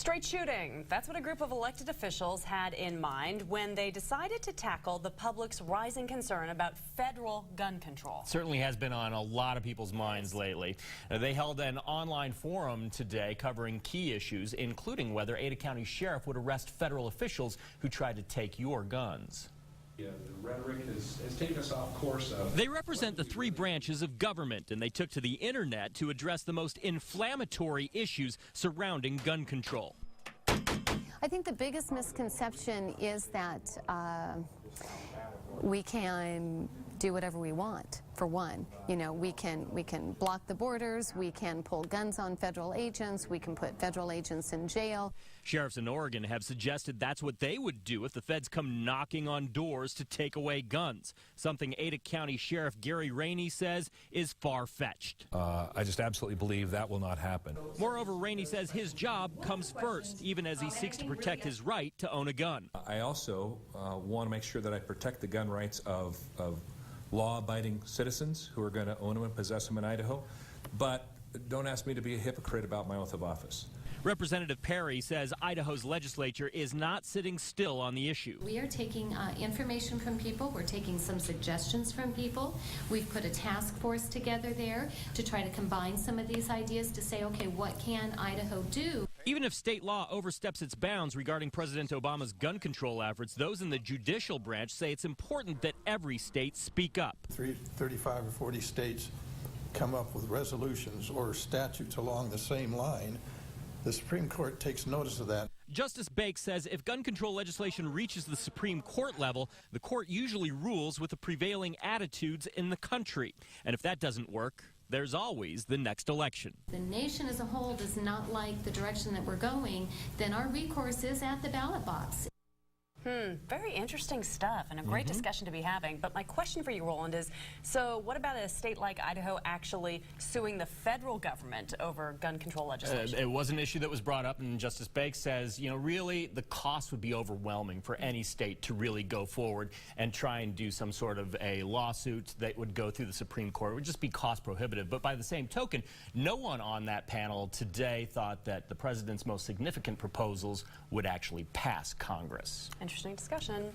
Straight shooting. That's what a group of elected officials had in mind when they decided to tackle the public's rising concern about federal gun control. Certainly has been on a lot of people's minds lately. They held an online forum today covering key issues, including whether Ada County Sheriff would arrest federal officials who tried to take your guns. The rhetoric has taken us off course. They represent the three branches of government, and they took to the internet to address the most inflammatory issues surrounding gun control. I think the biggest misconception is that we can do whatever we want. For one, you know, we can block the borders, we can pull guns on federal agents, we can put federal agents in jail. Sheriffs in Oregon have suggested that's what they would do if the feds come knocking on doors to take away guns, something Ada County Sheriff Gary Rainey says is far-fetched. I just absolutely believe that will not happen. Moreover, Rainey says his job comes first, even as he seeks to protect his right to own a gun. I also want to make sure that I protect the gun rights of law-abiding citizens who are going to own them and possess them in Idaho, but don't ask me to be a hypocrite about my oath of office. Representative Perry says Idaho's legislature is not sitting still on the issue. We are taking information from people. We're taking some suggestions from people. We've put a task force together there to try to combine some of these ideas to say, okay, what can Idaho do? Even if state law oversteps its bounds regarding President Obama's gun control efforts, those in the judicial branch say it's important that every state speak up. 35 or 40 states come up with resolutions or statutes along the same line. The Supreme Court takes notice of that. Justice Bake says if gun control legislation reaches the Supreme Court level, the court usually rules with the prevailing attitudes in the country. And if that doesn't work, there's always the next election. The nation as a whole does not like the direction that we're going, then our recourse is at the ballot box. Very interesting stuff and a great discussion to be having. But my question for you, Roland, is so what about a state like Idaho actually suing the federal government over gun control legislation? It was an issue that was brought up, and Justice Bake says, you know, really the cost would be overwhelming for any state to really go forward and try and do some sort of a lawsuit that would go through the Supreme Court. It would just be cost prohibitive. But by the same token, no one on that panel today thought that the president's most significant proposals would actually pass Congress. Interesting discussion.